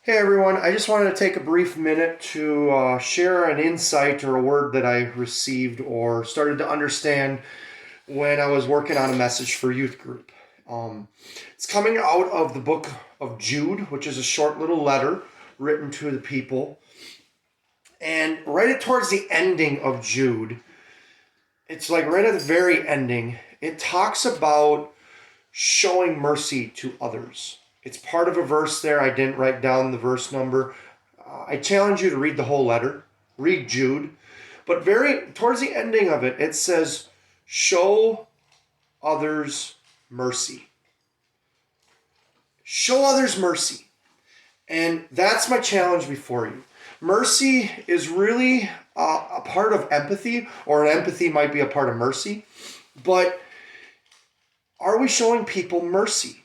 Hey everyone, I just wanted to take a brief minute to share an insight or a word that I received or started to understand when I was working on a message for youth group. Um, it's coming out of the book of Jude, which is a short little letter written to the people. And towards the ending of Jude, it's like right at the very ending, it talks about showing mercy to others. It's part of a verse there. I didn't write down the verse number. I challenge you to read the whole letter. Read Jude. But very towards the ending of it, it says, show others mercy. Show others mercy. And that's my challenge before you. Mercy is really a part of empathy, or an empathy might be a part of mercy. But are we showing people mercy?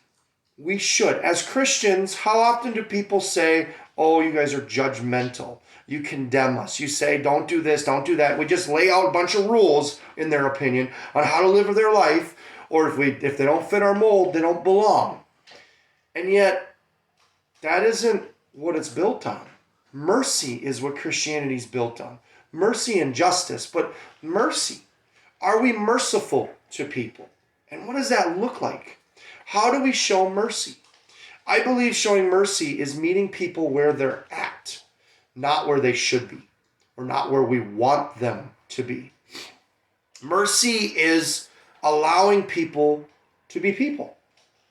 We should. As Christians, how often do people say, oh, you guys are judgmental? You condemn us. You say, don't do this, don't do that. We just lay out a bunch of rules, in their opinion, on how to live their life. Or if they don't fit our mold, they don't belong. And yet, that isn't what it's built on. Mercy is what Christianity is built on. Mercy and justice, but mercy. Are we merciful to people? And what does that look like? How do we show mercy? I believe showing mercy is meeting people where they're at, not where they should be, or not where we want them to be. Mercy is allowing people to be people,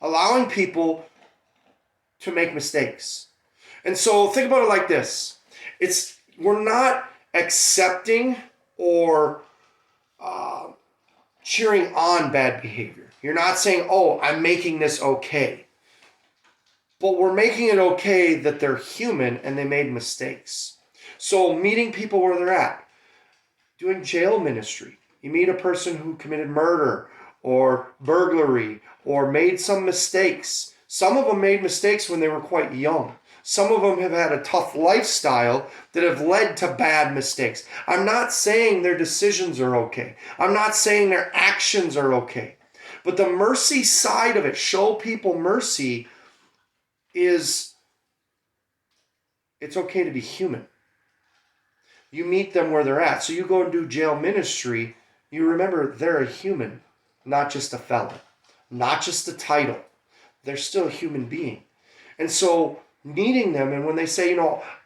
allowing people to make mistakes. And so think about it like this. We're not accepting or cheering on bad behavior. You're not saying, oh, I'm making this okay. But we're making it okay that they're human and they made mistakes. So meeting people where they're at, doing jail ministry. You meet a person who committed murder or burglary or made some mistakes. Some of them made mistakes when they were quite young. Some of them have had a tough lifestyle that have led to bad mistakes. I'm not saying their decisions are okay. I'm not saying their actions are okay. But the mercy side of it, show people mercy, is it's okay to be human. You meet them where they're at. So you go and do jail ministry, you remember they're a human, not just a felon, not just a title. They're still a human being. And so meeting them, and when they say,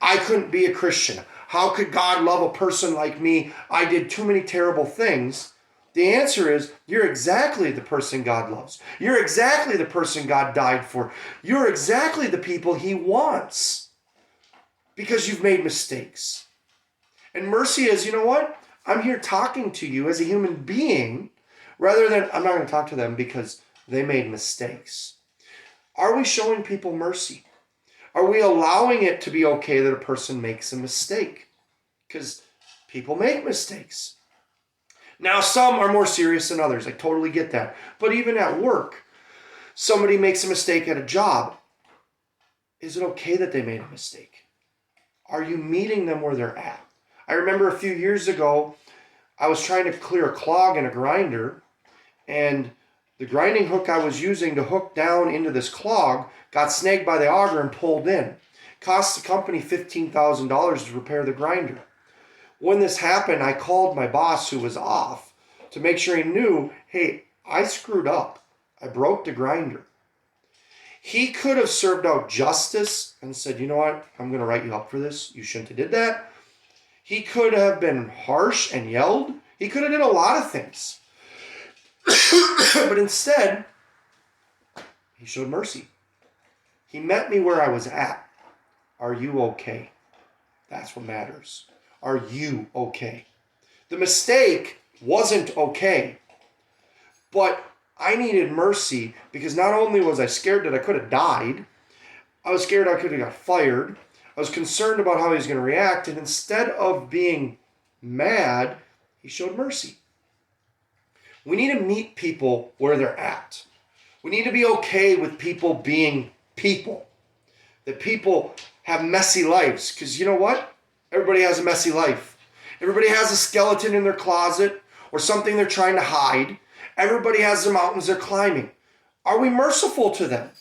I couldn't be a Christian. How could God love a person like me? I did too many terrible things. The answer is, you're exactly the person God loves. You're exactly the person God died for. You're exactly the people he wants because you've made mistakes. And mercy is, you know what? I'm here talking to you as a human being rather than I'm not going to talk to them because they made mistakes. Are we showing people mercy? Are we allowing it to be okay that a person makes a mistake? Because people make mistakes. Now, some are more serious than others. I totally get that. But even at work, somebody makes a mistake at a job. Is it okay that they made a mistake? Are you meeting them where they're at? I remember a few years ago, I was trying to clear a clog in a grinder, and the grinding hook I was using to hook down into this clog got snagged by the auger and pulled in. Cost the company $15,000 to repair the grinder. When this happened, I called my boss who was off to make sure he knew, hey, I screwed up. I broke the grinder. He could have served out justice and said, you know what, I'm going to write you up for this. You shouldn't have did that. He could have been harsh and yelled. He could have did a lot of things. But instead, he showed mercy. He met me where I was at. Are you okay? That's what matters. Are you okay? The mistake wasn't okay, but I needed mercy because not only was I scared that I could have died, I was scared I could have got fired. I was concerned about how he was going to react, and instead of being mad, he showed mercy. We need to meet people where they're at. We need to be okay with people being people. That people have messy lives. Because you know what? Everybody has a messy life. Everybody has a skeleton in their closet or something they're trying to hide. Everybody has the mountains they're climbing. Are we merciful to them?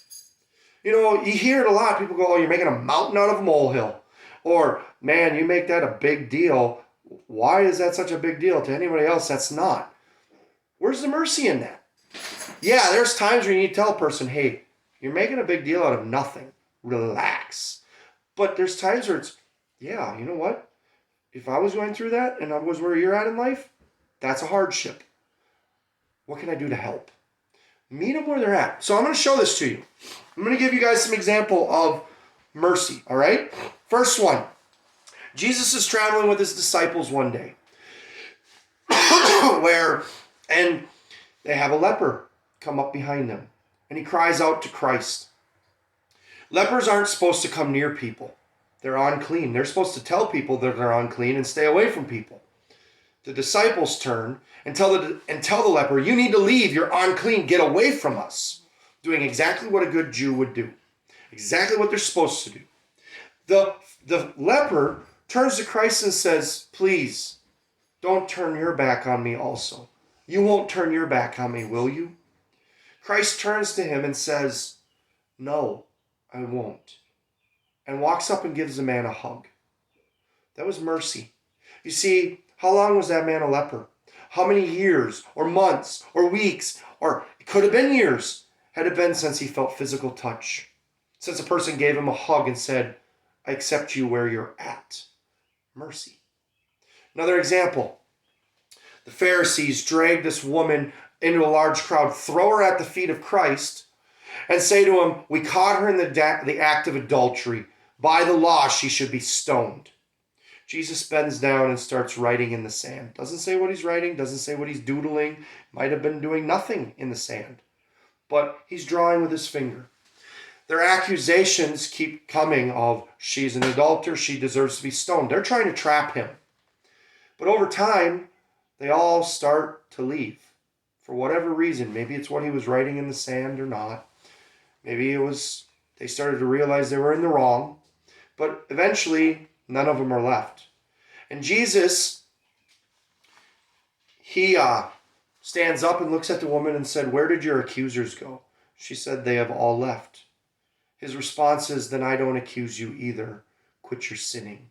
You know, you hear it a lot. People go, oh, you're making a mountain out of a molehill. Or, man, you make that a big deal. Why is that such a big deal? To anybody else, that's not. Where's the mercy in that? Yeah, there's times where you need to tell a person, hey, you're making a big deal out of nothing. Relax. But there's times where it's, yeah, you know what? If I was going through that and I was where you're at in life, that's a hardship. What can I do to help? Meet them where they're at. So I'm going to show this to you. I'm going to give you guys some example of mercy, all right? First one. Jesus is traveling with his disciples one day and they have a leper come up behind them and he cries out to Christ. Lepers aren't supposed to come near people. They're unclean. They're supposed to tell people that they're unclean and stay away from people. The disciples turn and tell the leper, you need to leave. You're unclean. Get away from us. Doing exactly what a good Jew would do. Exactly what they're supposed to do. The leper turns to Christ and says, please, don't turn your back on me also. You won't turn your back on me, will you? Christ turns to him and says, no, I won't. And walks up and gives the man a hug. That was mercy. You see, how long was that man a leper? How many years or months or weeks, or it could have been years, had it been since he felt physical touch? Since a person gave him a hug and said, I accept you where you're at. Mercy. Another example. The Pharisees drag this woman into a large crowd, throw her at the feet of Christ, and say to him, we caught her in the act of adultery. By the law, she should be stoned. Jesus bends down and starts writing in the sand. Doesn't say what he's writing, doesn't say what he's doodling. Might have been doing nothing in the sand. But he's drawing with his finger. Their accusations keep coming of she's an adulterer, she deserves to be stoned. They're trying to trap him. But over time, they all start to leave. For whatever reason, maybe it's what he was writing in the sand or not. Maybe it was they started to realize they were in the wrong. But eventually, none of them are left. And Jesus, he stands up and looks at the woman and said, where did your accusers go? She said, they have all left. His response is, then I don't accuse you either. Quit your sinning.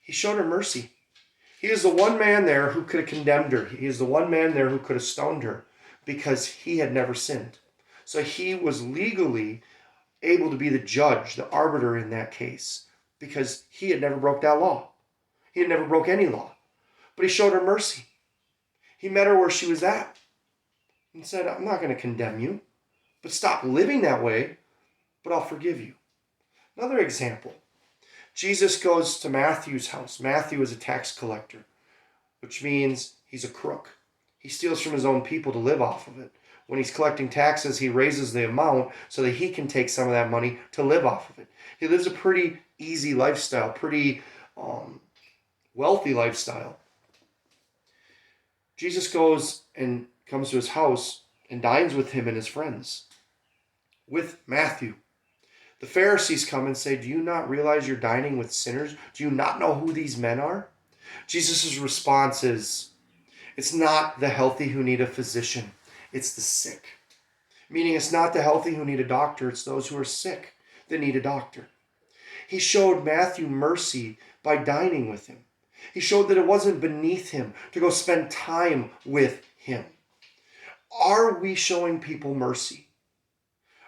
He showed her mercy. He is the one man there who could have condemned her. He is the one man there who could have stoned her because he had never sinned. So he was legally able to be the judge, the arbiter in that case, because he had never broke that law. He had never broke any law. But he showed her mercy. He met her where she was at and said, I'm not going to condemn you, but stop living that way, but I'll forgive you. Another example. Jesus goes to Matthew's house. Matthew is a tax collector, which means he's a crook. He steals from his own people to live off of it. When he's collecting taxes, he raises the amount so that he can take some of that money to live off of it. He lives a pretty easy lifestyle, pretty wealthy lifestyle. Jesus goes and comes to his house and dines with him and his friends, with Matthew. The Pharisees come and say, do you not realize you're dining with sinners? Do you not know who these men are? Jesus' response is, it's not the healthy who need a physician. It's the sick. Meaning it's not the healthy who need a doctor. It's those who are sick that need a doctor. He showed Matthew mercy by dining with him. He showed that it wasn't beneath him to go spend time with him. Are we showing people mercy?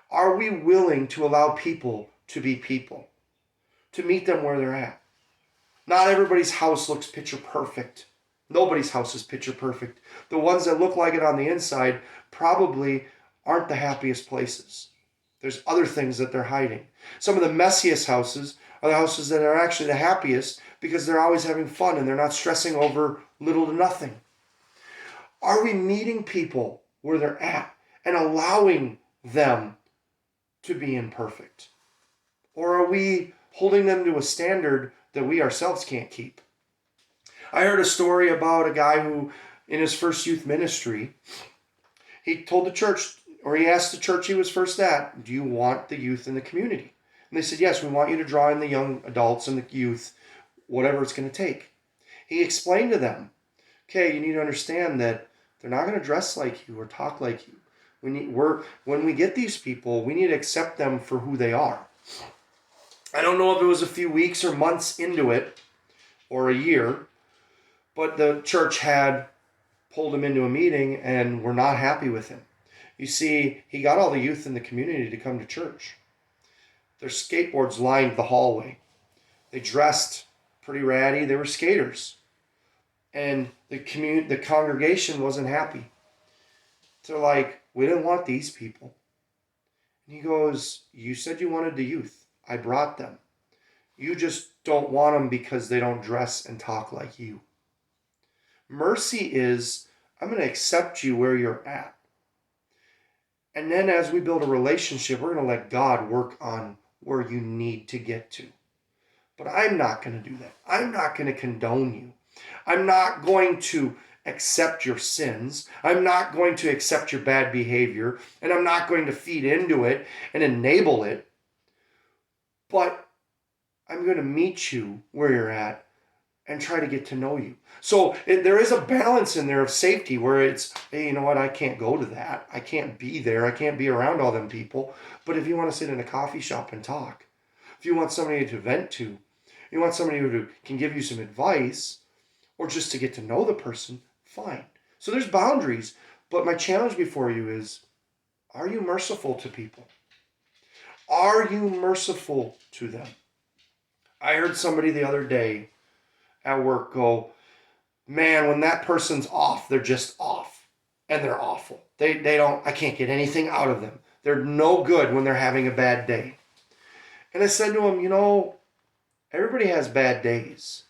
Are we willing to allow people to be people? To meet them where they're at? Not everybody's house looks picture perfect. Nobody's house is picture perfect. The ones that look like it on the inside probably aren't the happiest places. There's other things that they're hiding. Some of the messiest houses are the houses that are actually the happiest because they're always having fun and they're not stressing over little to nothing. Are we meeting people where they're at and allowing them to be imperfect? Or are we holding them to a standard that we ourselves can't keep? I heard a story about a guy who, in his first youth ministry, he told the church, or he asked the church he was first at, do you want the youth in the community? And they said, yes, we want you to draw in the young adults and the youth, whatever it's going to take. He explained to them, okay, you need to understand that they're not going to dress like you or talk like you. When we get these people, we need to accept them for who they are. I don't know if it was a few weeks or months into it, or a year, but the church had pulled him into a meeting and were not happy with him. You see, he got all the youth in the community to come to church. Their skateboards lined the hallway. They dressed pretty ratty. They were skaters. And the congregation wasn't happy. They're like, we didn't want these people. And he goes, you said you wanted the youth. I brought them. You just don't want them because they don't dress and talk like you. Mercy is, I'm going to accept you where you're at. And then as we build a relationship, we're going to let God work on where you need to get to. But I'm not going to do that. I'm not going to condone you. I'm not going to accept your sins. I'm not going to accept your bad behavior. And I'm not going to feed into it and enable it. But I'm going to meet you where you're at and try to get to know you. So there is a balance in there of safety where it's, hey, you know what, I can't go to that. I can't be there. I can't be around all them people. But if you want to sit in a coffee shop and talk, if you want somebody to vent to, you want somebody who can give you some advice or just to get to know the person, fine. So there's boundaries. But my challenge before you is, are you merciful to people? Are you merciful to them? I heard somebody the other day at work go, man, when that person's off, they're just off. And they're awful. I can't get anything out of them. They're no good when they're having a bad day. And I said to him, everybody has bad days.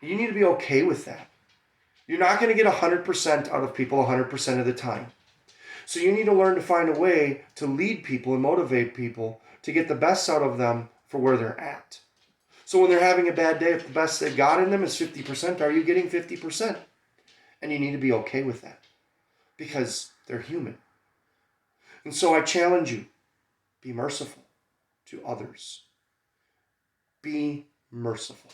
You need to be okay with that. You're not going to get 100% out of people 100% of the time. So you need to learn to find a way to lead people and motivate people to get the best out of them for where they're at. So when they're having a bad day, if the best they've got in them is 50%, are you getting 50%? And you need to be okay with that because they're human. And so I challenge you, be merciful to others. Be merciful.